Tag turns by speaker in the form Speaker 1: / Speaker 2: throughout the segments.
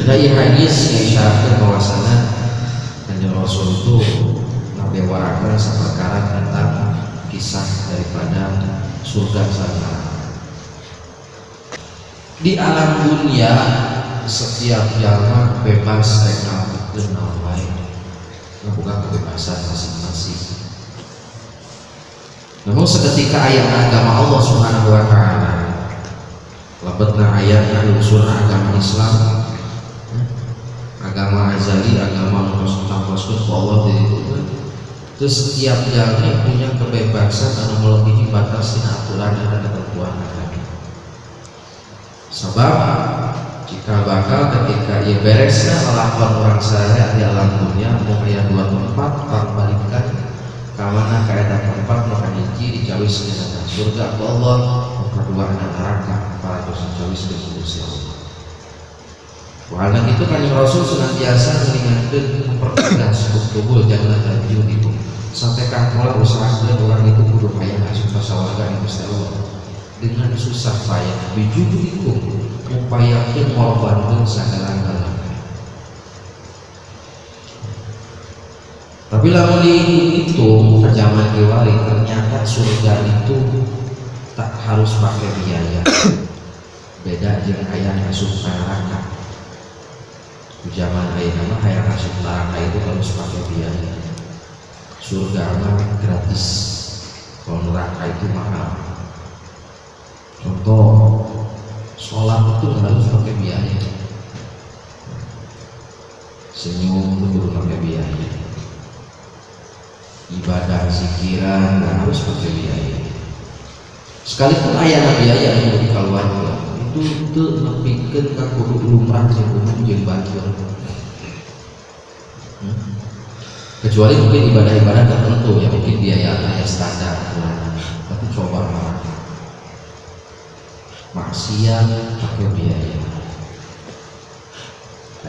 Speaker 1: Dari hadis mengisyaratkan bahwasana Kanjeng Rasul itu ngabewarakeun saperkara tentang kisah daripada surga sana. Di alam dunia setiap jalma bebas rek ngalakukeun naon wae, ngaboga kebebasan masing-masing. Namun seketika ayat agama Allah Subhanahu wa taala, lebetna ayatna unsurna agama Islam, agama azali, agama Rasul Allah itu setiap jalma punya kebebasan anu melebihi batas tina aturan dan ketentuan agama. Sebab jika bakal ketika ia beresnya melakukan orang saya di alam dunia mau aya dua tempat balikan kamana kaedah tempat maka hiji dicawis dengan surga Allah, kedua neraka para dosa cawis dengan Gusti Allah. Karena itu Kanjeng Rasul senantiasa mengingatkan mempertegas tubuh jangan lanjut itu sampai kangkola usahakan orang itu kudu payah asup sawarga di Gusti Allah dengan susah payah bijudikum upayakeun ngorbankeun sagala-galana. Tapi lamun dihitung ke zaman kiwari ternyata surga itu tak harus pakai biaya. Beda jeung aya asup neraka. Di zaman ayeuna mah hayang asup neraka itu harus pakai biaya. Surga mah gratis. Kalau neraka itu mahal. Contoh sholat itu harus pakai biaya. Senyum itu perlu pakai biaya. Ibadah zikiran harus pakai biaya. Sekalipun ayana biaya yang dikeluarkan itu nepikeun ka kudu lumrah jeung umum jeung batur. Kecuali mungkin ibadah-ibadah tertentu yang mungkin biaya standar. Tapi coba maksiat pakai biaya,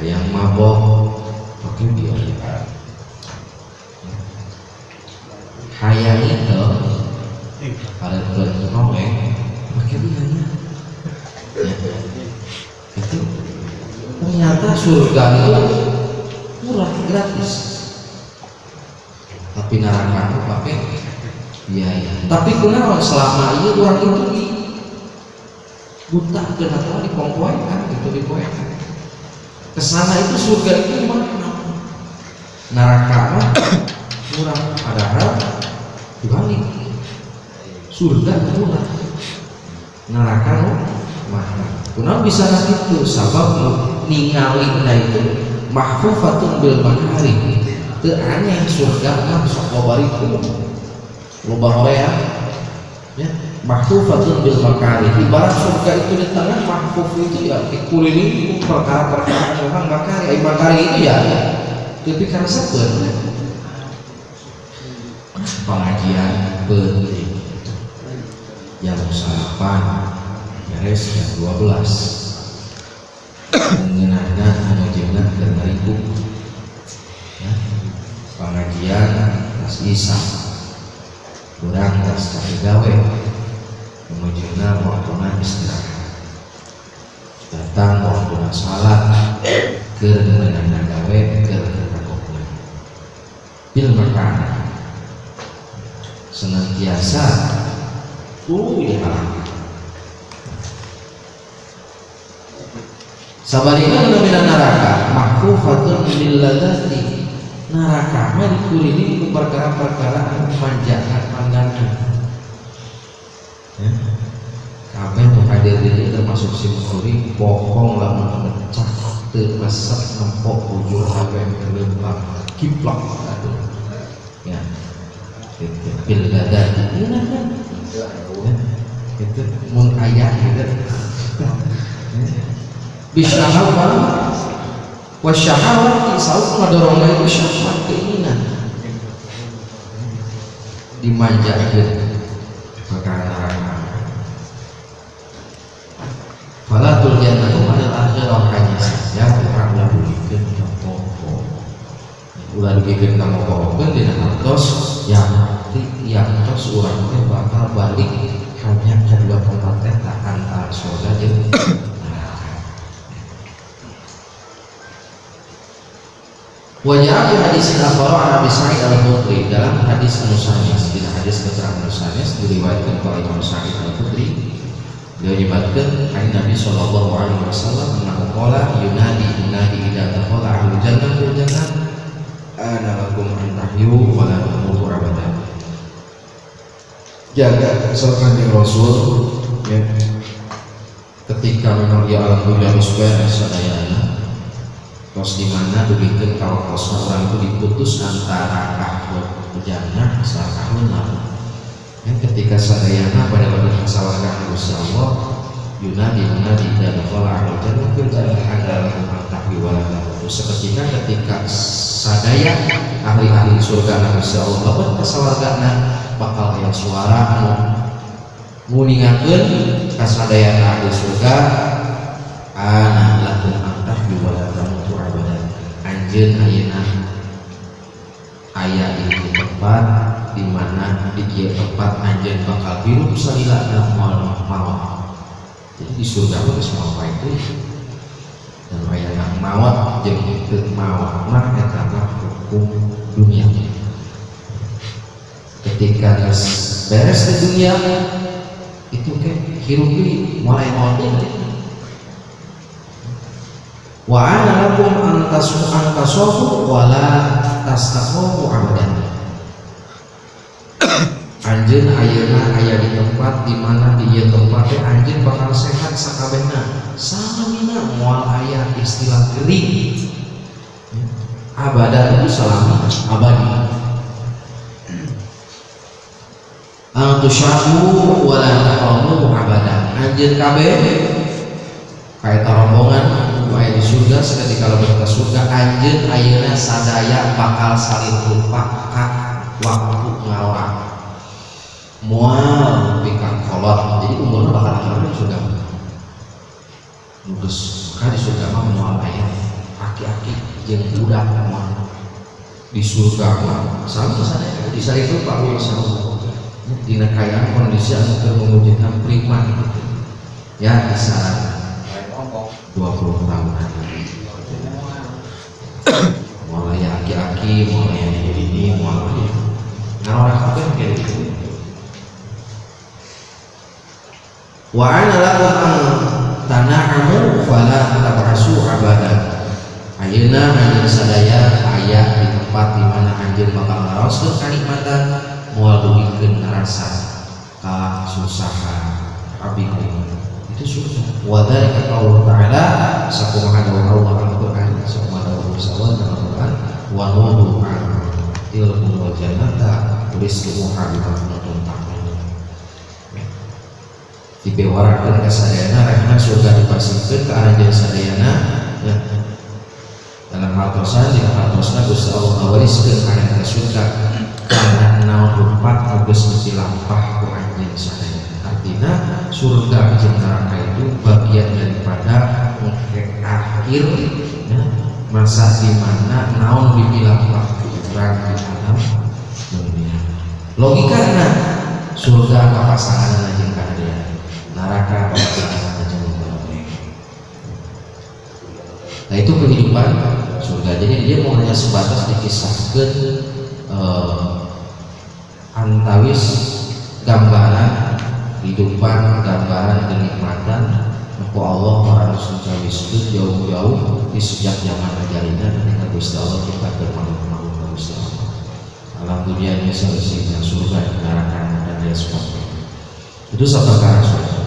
Speaker 1: yang mabok pakai biaya, hayang itu ada bernomeng pakai biaya. Itu ternyata surga itu murah gratis, tapi neraka itu pakai biaya. Tapi kunaon selama ini orang itu buta dan atau dipongkoekan gitu dipoekan kesana itu surga itu mana neraka murah padahal dibalik surga murah neraka mahal. Kenapa bisa gitu? Sabab ningali itu mahfufatun bil makari teu aneh surga mah sok babariku loba hoream ya. Mahfufatun bil makari, ibarat surga itu di tengah, mahfuf itu ya dikelilingi perkara-perkara orang makari. Makari itu ya tapi karena sebut pengajian penting jam 8 beres jam 12 mengenangkan mengajian dan ribu ya. Pengajian tas isya kurang tas gawe menunjukkan waktunya istirahat, datang waktunya salat, ke dengan gawe ke kakoknya. Bil makana senantiasa di alam. Sabarina menamina neraka mahfufatun bil ladati. Neraka mah dikurini ku perkara-perkara manjakan pandangan. Kabeh nu hadir di termasuk si Bukhari bohong lah mecah teu resep nempok ujur kabeh kelempang kiplak aduh ya itu bil gadati enak kan itu mun aya gitu bisyahawat wasyahawat isau ngadorongna itu syahwat keinginan dimanjakeun perkara falatul jannatu anil akhirah hanya saja orang ulah dugikeun ka pokok ulah dugikeun ka pokok dina hartos yang tos urang teh bakal balik hanya kedua tempat teh antara surga jeung neraka. Wajah di hadis al-Akhbar an Abi Sa'id al-Khudri, dalam hadis An-Nusanis, di hadis keterangan Nusanis diriwayatkan oleh Imam Sa'id al-Khudri. Dia menyebutkan hadis Nabi sallallahu alaihi wasallam annahu qala yunadi idza dakhala ahlul jannah fil jannah ana lakum an tahyu wa la tamutu abadan. Jaga seorang Rasul ya, ketika memang dia alam dunia isbah sadayana terus dimana begitu kalau orang itu diputus antara kahwin jannah sama kahwin lalu ya, ketika sadayana pada waktu kesawarkan Gusti Allah yunadi dan qala ahlul jannah fil jannah ada tahwi wala tamutu. Seketika ketika sadaya ahli surga Gusti Allah bapak kesawarkan bakal aya suara nguningakeun ka sadayana ahli surga ana lakum tahwi wala tamutu abadan. Anjeun ayeuna aya di tempat di mana di kieu tempat anjeun bakal hirup salilana moal maot. Jadi di surga geus moal itu dan aya maot jeung teu maot mah eta mah hukum dunia. Ketika beres di dunia itu ke hirup mulai maot wa ana lakum antasafu wala tastaqamu abadan. Anjeun ayeuna aya di tempat di mana di ieu tempat teh anjeun bakal sehat sakabehna salamina moal aya istilah gering abadan itu salami abadi antusyahu wala taqamu abadan. Anjeun kabeh kayak rombongan aya di surga seketika lebet ke surga anjeun ayeuna sadaya bakal saling lupa ka waktu ngawak moal pikang kolot. Jadi umurna bakal akhirnya di surga nugas ka di surga mah moal aya aki-aki jeung budak moal di surga mah sama sadaya di saling lupa insyaallah dina kayaan kondisi anu teu memujudkan prima gitu ya bisa 20 tahun mulai aki-aki mulai ini mulai nah orang kafir kayak gitu. Wa ana lakum an tana'amu fala tabrasu abadan. Ayeuna anjeun sadaya aya di tempat di mana anjeun bakal ngaraoskeun kanikmatan moal dugikeun rasa kasusahan abdi itu surga. Wa dzalika qaulu ta'ala sakumaha Allah al-Qur'an sakumaha Allah dalam Al-Qur'an wa nudu tilkul jannata rizqu habibun ta'ala. Dibewarakeun ka sadayana rehna surga dipasikeun ka anjeun sadayana ya. Dalam hal tosan di hartosna Gusti Allah ngawariskeun kana surga karena naon rupat geus mesti lampah ku anjeun sadayana. Artinya surga jeung neraka itu bagian daripada akhir ya, masa di mana naon dibilang waktu orang di alam dunia. Logikana surga papasangan jeung kahadean, neraka papasangan jeung kahadean. Nah itu kehidupan surga. Jadi dia mau hanya sebatas dikisahkeun antawis gambaran kehidupan, gambaran kenikmatan aku Allah harus mencawiskeun jauh-jauh di sejak zaman ajalina ketika Gusti Allah kita bermakhluk Gusti Allah. Alam dunia ini selesainya surga, neraka dan lain sebagainya. Itu sabaraha surga.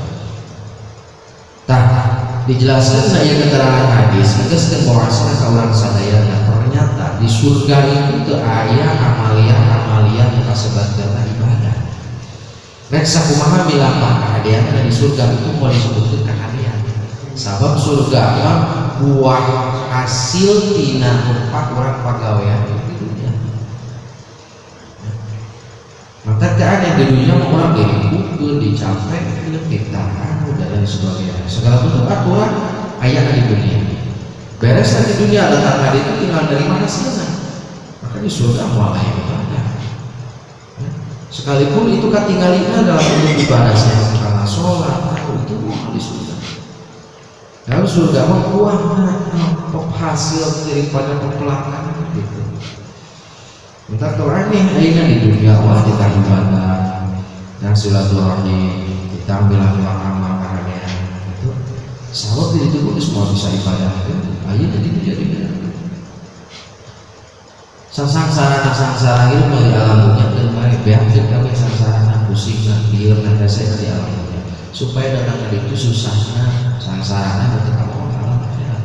Speaker 1: Tah dijelaskan saya keterangan hadis tegaskeun bahwasana ka urang sadayana ternyata di surga itu teu aya amalia nu kasebatkeun ibadah. Nek sakumaha milapah kahadean di surga itu mau disebutkeun kahadean. Sabab surga mah buah hasil tina upah urang pagawean di dunia. Maka keadaan di dunia mau orang dipukul, dicapai, dipitakan, dan lain sebagainya. Segala bentuk aturan aya di dunia. Beres di dunia datang hari itu tinggal dari mana hasilnya. Maka di surga mau aya ibadah. Sekalipun itu katingalina dalam bentuk ibadah saya karena sholat itu mau di surga. Kalau surga mah buah hasil daripada pepelakan gitu. Entar tuh aneh ayeuna di dunia wah kita ibadah yang silaturahmi kita bilang amal karena itu sahabat itu semua bisa ibadah ayeuna gitu jadinya sangsara itu mau di alam dunia dan mari beatin kami sangsara pusing biar nanda saya di alam dunia supaya datang itu susahnya sangsara nanti kamu alam akhirat.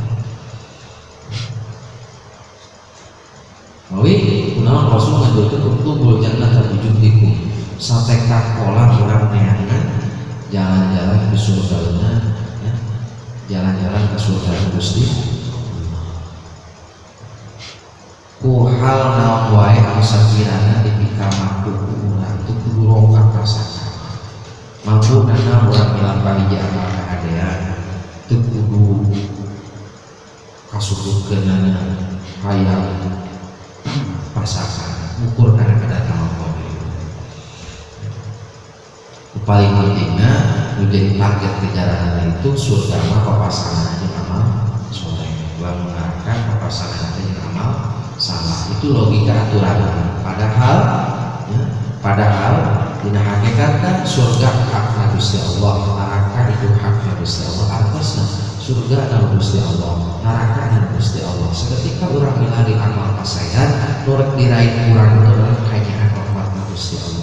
Speaker 1: Mawi kunaon Rasul ngajarkeun uktubul jannah terwujud satekak pola orang neangan jalan-jalan ke surga ya. Jalan-jalan ke surga Gusti ku hal naon wae anu sakirana dipika mampu urang teu kudu rongkak rasakan mampu nana urang milampahi amal kahadean teu kudu kasurukeun hayang pasakan ukur kana kedatangan Allah. Paling pentingnya menjadi target kejaran itu surga mah papasangan aja amal soleh bukan mengarahkan papasangan aja amal salah itu logika aturan padahal dina hakikatna surga hakna Gusti Allah neraka itu hakna Gusti Allah artosna surga adalah Gusti Allah neraka adalah Gusti Allah seketika orang milari amal pasayan nurut diraih kurang itu adalah kayaan rahmatna Gusti Allah.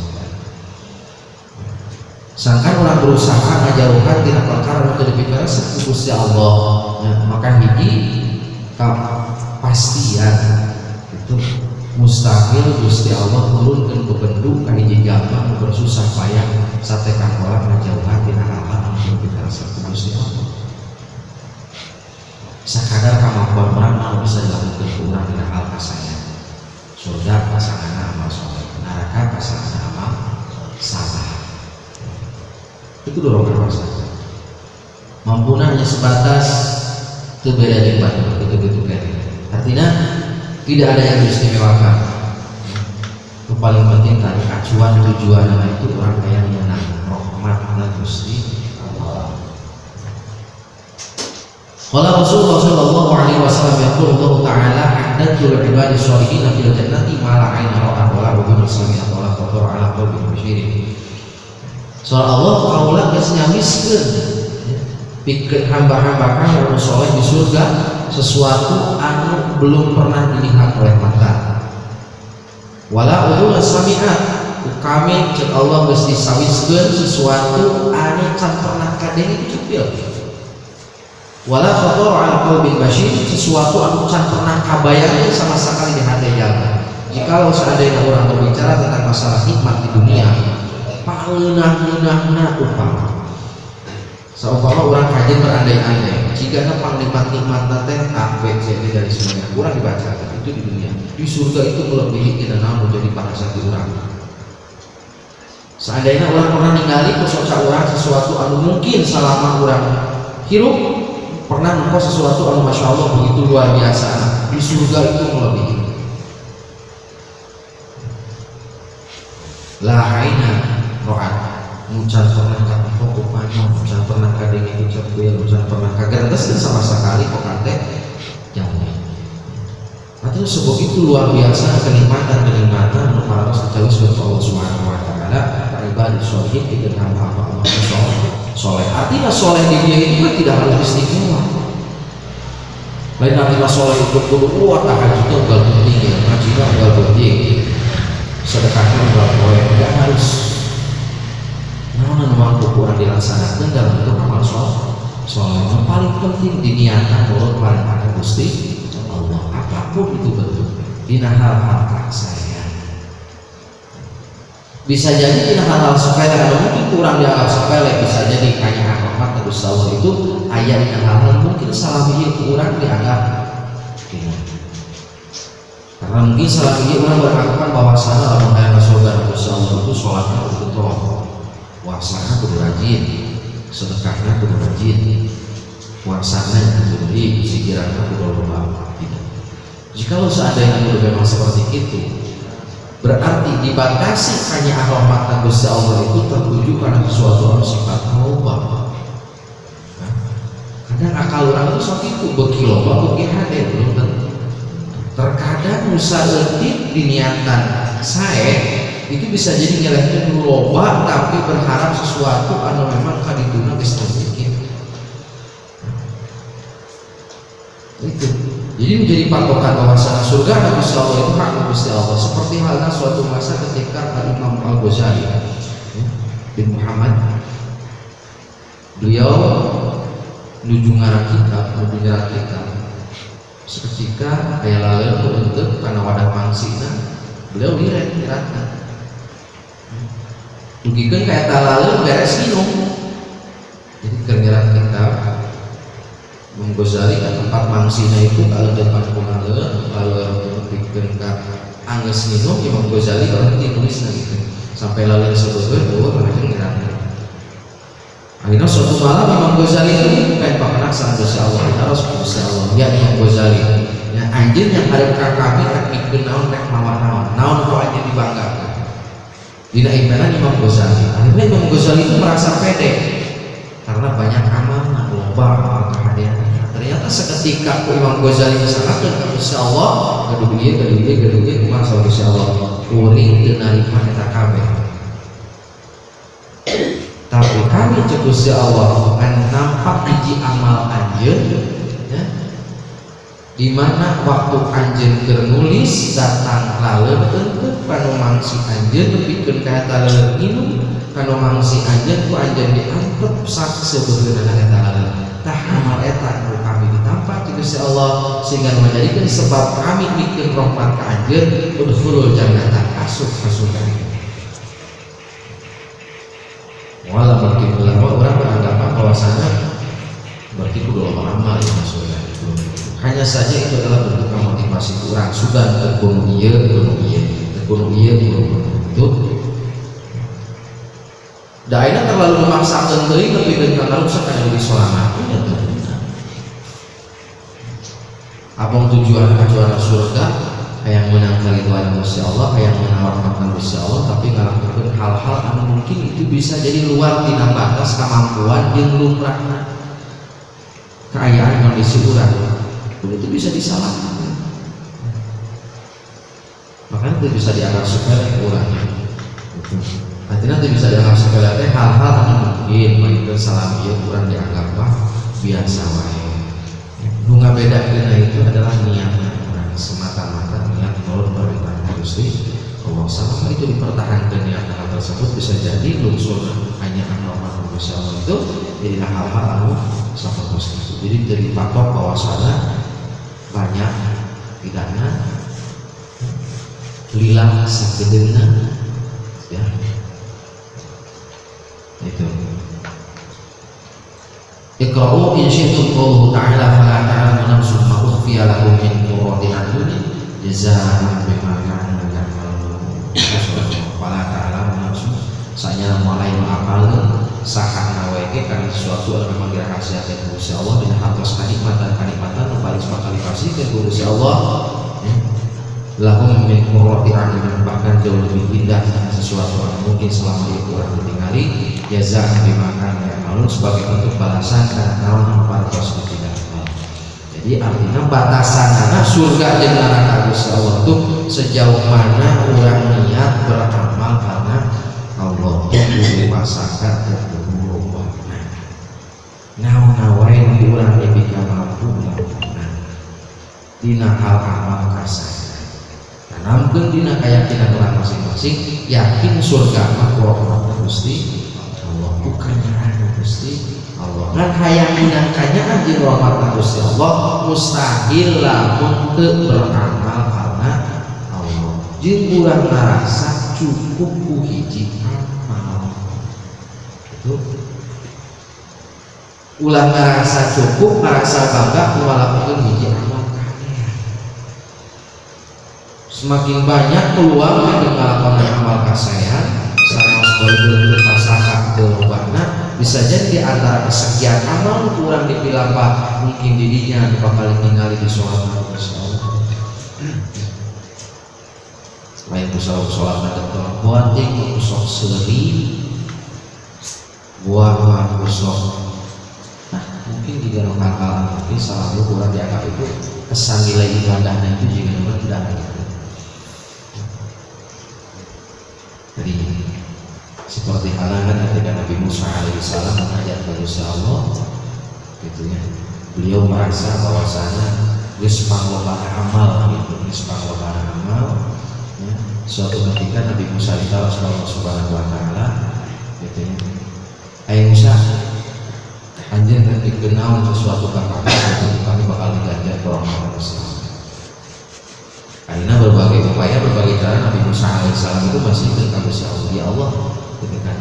Speaker 1: Sangkan orang berusaha ngajauhkan tidak perkara untuk dipikirkan seperti Gusti Allah ya, maka hiji kepastian itu mustahil Gusti Allah turunkan bebendu ka hiji jalma bersusah payah satekan pola ngajauhkan tina hal-hal anu dipikirkan seperti Gusti Allah. Sakadar kemampuan orang mau bisa dilakukan ke orang tina hal kasaya surga pasangan amal soleh neraka pasangan amal salah itu dorong berkuasa mampunya hanya sebatas itu beda lipat gitu kan artinya tidak ada yang diistimewakan itu paling penting tadi acuan tujuan itu orang yang menang rahmat Gusti Allah. Qala Rasulullah sallallahu alaihi wasallam yaqulu Allah ta'ala a'dadtu lil ibadi sholihin fil jannati ma la 'aina ra'at wa la udhun sami'at wa la khatar 'ala qalbi basyirin. Soal Allah kaulah geus nyamiskeun pikeun hamba-hamba kang anu saleh di surga sesuatu anu belum pernah dilihat oleh mata. Wala udhun sami'at kami cek Allah geus disawiskeun sesuatu anu can pernah kadenge dicupil. Wala khatar 'ala qalbi basyir sesuatu anu can pernah kabayang sama sekali di hati jalma. Jikalau seandainya orang berbicara tentang masalah nikmat di dunia pangeunah-eunahna upama saumpama orang kajian berandai-andai jika pangnikmat-nikmat teh ABC dari semuanya kurang dibaca itu di dunia di surga itu melebihi kita namun menjadi pada satu orang seandainya orang pernah ningali kusoca orang sesuatu anu mungkin selama orang hirup pernah nunggu sesuatu anu masya Allah begitu luar biasa di surga itu melebihi lahaina rohan mucan pernah kapok kupanyo mucan pernah kadeng itu cepil mucan pernah kagerantes sama sekali kok kate jauh artinya sebab itu luar biasa kenikmatan untuk para sejauh Allah Subhanahu wa ta'ala ibadah sholihin itu hamba Allah soleh artinya soleh di dia itu tidak harus istimewa lain artinya soleh itu kudu tahajud itu enggak penting ya ngaji enggak penting sedekahnya enggak boleh enggak harus namun mampu kurang dilaksanakan dalam bentuk amal soleh yang paling penting diniatkan bahwa paling ada Gusti Allah apapun itu bentuk dina hal-hal saya bisa jadi dina hal-hal sepele atau mungkin kurang dianggap sepele bisa jadi hanya rahmat Gusti Allah itu ayat dina hal-hal mungkin salah kurang dianggap karena mungkin salah orang beranggapan bahwa sana orang kaya surga Gusti Allah itu sholatnya betul puasanya kudu rajin, sedekahnya kudu rajin, puasanya kudu rajin, pikirannya kudu lupa. Jika lo seandainya memang seperti itu, berarti dibatasi hanya rahmat Gusti Allah itu tertuju karena sesuatu anu sifat maubah. Karena kadang akal orang itu sok itu beki loba beki hade belum tentu. Terkadang usaha etik diniatan saya itu bisa jadi nyelehkeun loba tapi berharap sesuatu anu memang kadituna geus terbikin. Itu jadi menjadi patokan bahwasana surga dan Gusti Allah itu hak Gusti Allah, seperti halnya suatu masa ketika Imam Al-Ghazali bin Muhammad, beliau nuju ngarang kitab seketika aya laleur untuk kana wadah mangsina beliau lirat-liratna dugikeun ka eta laleur beres minum. Jadi keur nyirat kitab Imam Ghazali ka tempat mangsina itu kalau depan kumaha lalu dipikeun ka anggeus minum Imam Ghazali berhenti nulisna gitu sampai lalu sebeueun eueuh lajeng ngiratna. Akhirnya suatu malam Imam Ghazali itu pengen pakenak sama Gusti Allah, harus Gusti Allah. Ya Imam Ghazali, ya anjeun yang hareup ka kami rek mikeun naon rek mawa naon kok aja dibanggakeun. Dina impenan Imam Ghazali. Akhirnya Imam Ghazali itu merasa pede karena banyak amanah, loba amal kehadiran. Ternyata seketika Imam Ghazali misalkan ke Gusti Allah, gaduh ieu kumaha sama Gusti Allah. Kuring teu narima eta kabeh. Tapi kami cek Gusti Allah kan nampak hiji amal anjeun ya, dimana waktu anjeun keur nulis datang laleur teu panu mangsi anjeun nepikeun ka eta laleur minum kanu mangsi anjeun ku anjeun diantep sak sebeureunna eta laleur tah amal eta anu kami ditampa cek Gusti Allah sehingga menjadikan sebab kami mikeun rahmat ka anjeun udkhulul jannata asup ka surga. Walau berarti ulama orang beranggapan bahwasanya berarti kudu amal yang masuknya itu. Hanya saja itu adalah bentuk motivasi orang sudah terkuno iya itu. Daina terlalu memaksakan deui lebih dengan kalau sekali di sorangan ya tuh. Abang tujuan surga yang menang kaliduan Gusti Allah, yang menawarkan Gusti Allah, tapi ngalakukeun hal-hal anu mungkin itu bisa jadi luar tina batas kemampuan jeung lumrahna keayaan kondisi urang itu bisa disalahkan, makanya itu bisa dianggap sepele urang. Artinya itu bisa dianggap sepele hal-hal anu mungkin mungkin salah ieu urang dianggap biasa wae. Nu ngabedakeunna itu adalah niatna semata-mata niat menurut perintah Gusti Allah. Selama itu dipertahankan niat hal tersebut bisa jadi lungsur hanya amal Gusti Allah itu jadilah hal-hal anu sama Gusti. Jadi dari patok bahwasana banyak tidakna lillah sakedeuna ya itu. Iqra'u in syi'tum qawluhu ta'ala fala ta'lamu nafsun ma ukhfiya lahum min qurrati a'yunin jazaa'an bima kanu ya'malun. Fala ta'lamu nafsun sanya mulai mengapalkeun saha naweke kana sesuatu anu memang dirahasia ke Gusti Allah dina hartos kanikmatan nu paling bakal dikasih ke Gusti Allah. Lahum min qurrati a'yunin bahkan jauh lebih indah sesuatu yang mungkin selama itu orang ditinggali jazaa'an bima kanu ya'malun sebagai bentuk balasan karena naon anu parantos tidak. Jadi artinya batasanana surga jeung neraka Gusti Allah itu sejauh mana urang niat beramal karena Allah kudu pasakan kudu lobana. Naon wae nu urang dipika mampu melakukan dina hal amal kasar. Tanamkeun dina keyakinan urang masing-masing yakin surga mah rahmat Gusti Allah bukan nyerahna Gusti Allah. Ngan hayang minangkanya anjeun rahmat Gusti Allah mustahil lamun teu beramal karena Allah. Jeung urang ngarasa cukup ku hiji amal. Itu ulah ngarasa cukup, ngarasa bangga ngalakukeun hiji amal kabeh. Semakin banyak peluang yang ngalakukan amal kasayan sama sebagai pasangan terobana bisa jadi di antara kesekian amal kurang dipilah pak mungkin dirinya bakal tinggali di sholat lain sholat ada buat yang kusok seri buah kusok mungkin di dalam akal mungkin selalu kurang dianggap itu kesan nilai ibadahnya itu juga rendah gitu. Jadi seperti halangan ketika Nabi Musa alaihissalam mengajak manusia Allah gitu ya, beliau merasa bahwasanya wismang lobana amal gitu, wismang lobana amal ya. Suatu ketika Nabi Musa ditawar Allah Subhanahu wa Ta'ala gitu ya, ayo Musa, anjir kan dikenal sesuatu kakak kami bakal diganjar ke orang manusia. Karena berbagai upaya, berbagai cara Nabi Musa alaihissalam itu masih berkata ya Allah gitu kan,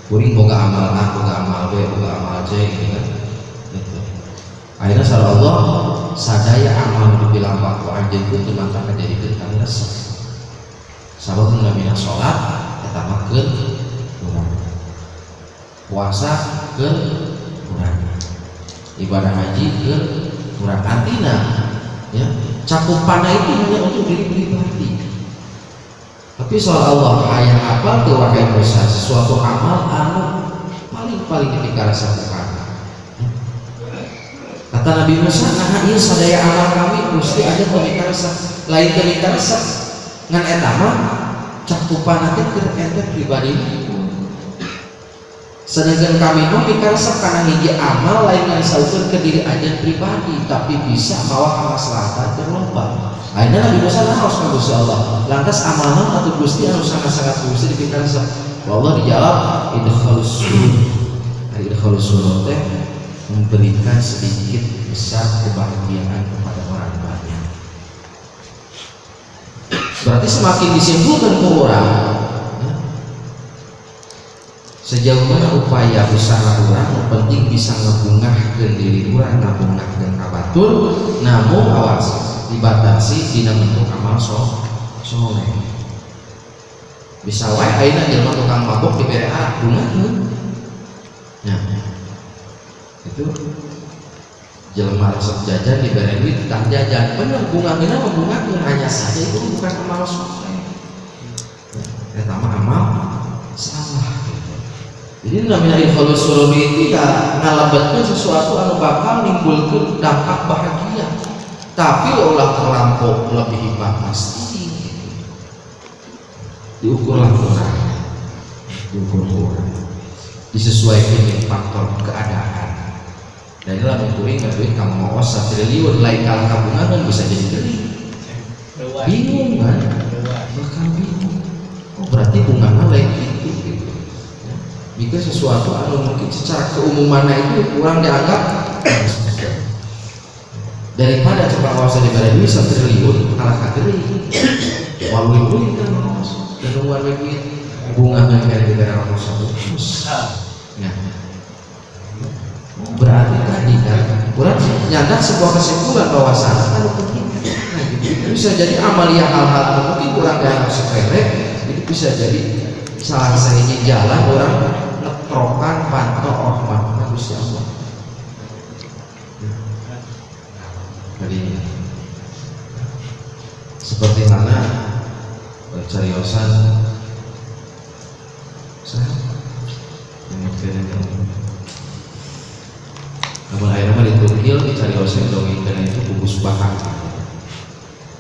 Speaker 1: kuring boga amal A, boga amal B, boga amal C gitu kan gitu. Akhirnya salah Allah sadaya amal dibilang waktu anjir itu maka menjadikan kami resep sabab mengambil sholat kita makan kurang, puasa ke kurang, ibadah haji ke kurang, artinya ya cakupannya itu hanya untuk diri pribadi. Tapi soal Allah ayat apa tuh wahai Musa, sesuatu amal paling ketika rasa bukan. Kata Nabi Musa, nah iya sadaya amal kami mesti ada ketika rasa lain ketika rasa ngan etama cakupan nanti ke ente pribadi. Sedangkan kami mau bikarsa karena hiji amal lain yang saukur ke diri aja pribadi, tapi bisa bawa kemaslahatan berlomba. Akhirnya Nabi Musa harus Gusti Allah. Lantas amalan atau Gusti harus sangat-sangat bisa dibikarsa. Allah dijawab idkhalus surur. Idkhalus surur teh memberikan sedikit besar kebahagiaan kepada orang banyak. Berarti semakin disimpulkan ke orang sejauh mana upaya usaha orang penting bisa ngebungahkeun diri orang, ngabungahkeun kabatur, namun awas dibatasi dina bentuk amal soleh. Bisa wae ayeuna jelema tukang mabok dibere arak bungahkeun. Nah, itu jelema resep jajan dibere duit tukang jajan, bener bungahkeunna membungahkeun, hanya saja itu bukan amal soleh. Eta mah amal salah. Jadi namanya idkhalus surur itu ya ngalabatkan sesuatu anu bakal nimbulkan dampak bahagia, tapi ulah terlampau lebih hebat pasti diukurlah orang, disesuaikan dengan faktor keadaan. Dan inilah mengukur nggak duit kamu mau osah triliun lain kalah tabungan kan bisa jadi triliun, bingung kan, bakal bingung. Oh berarti bunganya lain gitu. Jika sesuatu anu mungkin secara keumumannya itu kurang dianggap daripada coba awasa diberi duit 1 triliun kalah kateri walau duit kan dan uang duit bunga dengan negara orang terus ya berarti tadi kan kurang nyadar sebuah kesimpulan bahwasannya kan penting nah gitu bisa jadi amalia hal-hal mungkin kurang dianggap sepele itu bisa jadi salah satunya jalan orang netrokan pantau rahmatnya Gusti Allah. Jadi seperti mana cariosan saya namun akhirnya mah ditukil di cariosan dongeng itu bungkus bahan.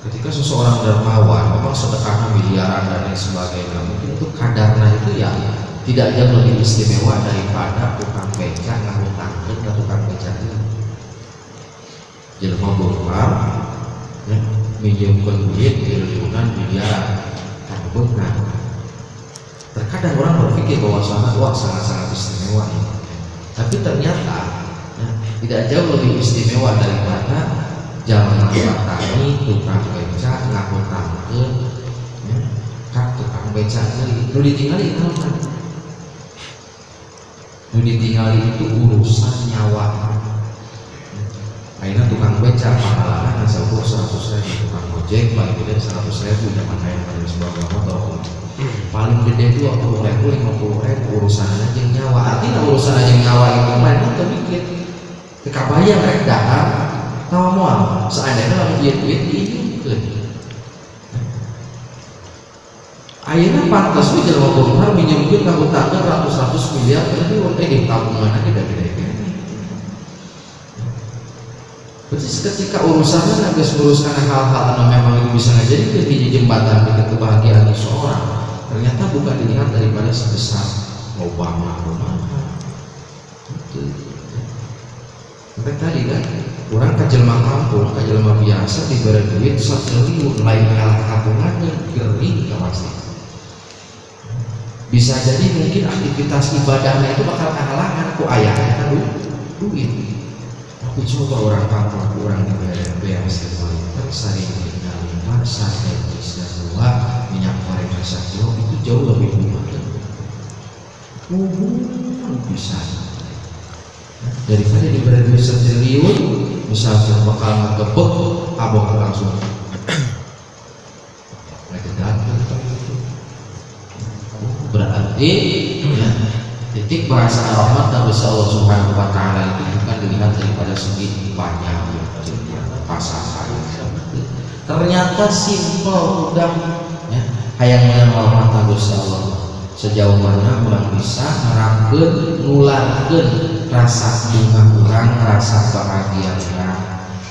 Speaker 1: Ketika seseorang dermawan memang sedekahnya miliaran dan lain sebagainya, mungkin itu kadarnya itu ya tidak jauh lebih istimewa daripada tukang beca ngahutangkeun ke tukang beca itu. Jelema bohong ya, minjemkeun duit triliunan miliaran kan beunang. Terkadang orang berpikir bahwa wah sangat-sangat istimewa ini. Tapi ternyata ya, tidak jauh lebih istimewa daripada jalan tani tukang beca ngahutangkeun ya, kan tukang beca nu ditinggali itu kan nu ditinggali itu urusan nyawa. Akhirnya tukang beca pahalana ngasal 100.000, tukang ojek paling gede 100.000 zaman lain pada sebuah motor paling gede 20.000 50.000 urusan aja nyawa. Artinya urusan aja nyawa itu main atau dikit kekabayang rek dahar tawa moal seandainya lalu duit diinginkan ayeuna pantas we jelema bohong minjemkeun ngahutangkeun ratus-ratus miliar triliun di tabungan aja gede-gede Berarti ketika urusannya habis uruskan hal-hal yang memang itu bisa jadi jembatan ke kebahagiaan seseorang, ternyata bukan dilihat daripada sebesar lobang rumah. Sampai tadi kan, orang ke jelma kampung, ke jelma biasa diberi duit 1 triliun, lain kalah kampungannya gering pasti. Bisa jadi mungkin aktivitas ibadahnya itu bakal kehalangan ku ayahnya kan duit. Tapi coba orang kampung, orang diberi biasa sering tinggal masa bisa dua minyak goreng rasa jauh itu jauh lebih murah. Bisa daripada diberi duit 1 triliun, misalnya bakal ngegebek abang langsung berarti ya, titik bahasa rahmat dan besar Allah Subhanahu wa Ta'ala itu bukan dilihat daripada segi banyak pasangan. Ternyata simpel udah ya, hayang rahmat dan besar Allah sejauh mana orang bisa merangkeun nularkeun rasa bunga orang, rasa bahagia orang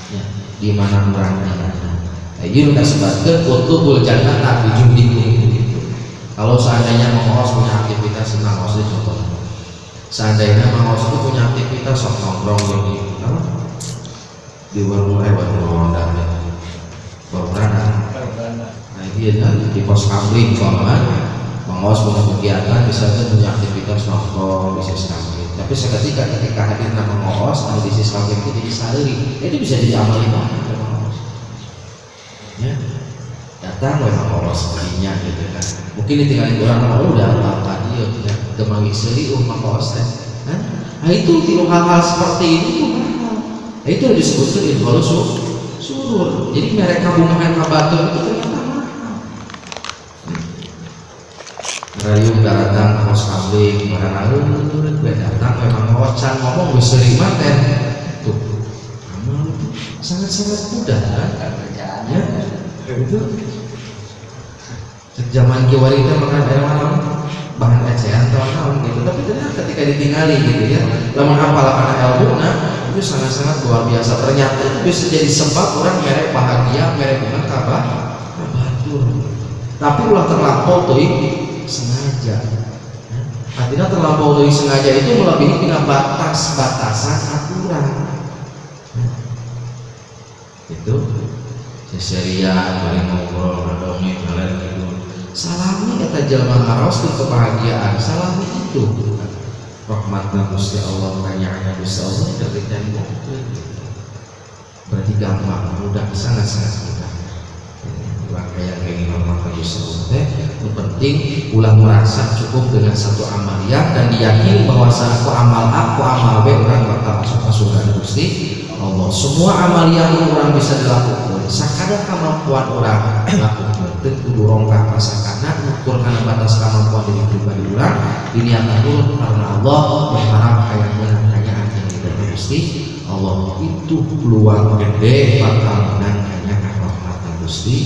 Speaker 1: ya, di mana orang berada. Ini udah sebutkan kutubul jannah nabi jumdikum. Kalau seandainya Mangos punya aktivitas Mangos itu contoh. Seandainya Mangos itu punya aktivitas sok nongkrong di warung warung beranda. Nah iya kan di pos kamling kawan. Mangos punya kegiatan misalnya punya aktivitas nongkrong bisnis kamling. Tapi ketika hadir nama Mangos ada bisnis kamling itu jadi sehari itu bisa jadi amal ibadah Mangos. Ya. Datang memang Allah sepertinya gitu kan, mungkin ditinggalin orang udah apa dia udah kemangi seri maka teh kan, nah itu tiru hal-hal seperti ini tuh mahal, nah, itu disebutkan itu kalau surur, jadi mereka bungahan kabatur itu ternyata mahal. Rayu datang kos kambing barang datang memang ocan ngomong bisa terima teh tuh amal sangat-sangat mudah kan ya itu zaman kiwari kita makan air malam bahan ecehan tahun-tahun gitu, tapi ternyata ketika ditinggali gitu ya lama hafal anak ilmu itu sangat-sangat luar biasa. Ternyata itu bisa jadi sebab orang merek bahagia, merek bukan kabar tapi ulah terlampau tuh sengaja. Artinya terlampau tuh sengaja itu melebihi dengan batas-batasan aturan itu seserian, paling ngobrol, ngedongeng, jalan gitu. Salami kata jelma ngaros itu kebahagiaan, salami itu rahmatna Gusti Allah, kayaknya Gusti Allah ketika dibongkar. Berarti gampang, mudah, sangat-sangat mudah. Kayak ingin rahmatna Gusti Allah. Yang penting ulah merasa cukup dengan satu amalia dan diyakini bahwa aku amal B orang bakal masuk ke surga Gusti Allah. Semua amalia orang bisa dilakukan. Sakada kemampuan orang lakukan tentu dorongkah pasakana ukur karena batas kemampuan diri pribadi orang diniatkan dulu karena Allah berharap kayak menangkanya yang tidak Gusti Allah itu peluang gede bakal menangkanya rahmatan Gusti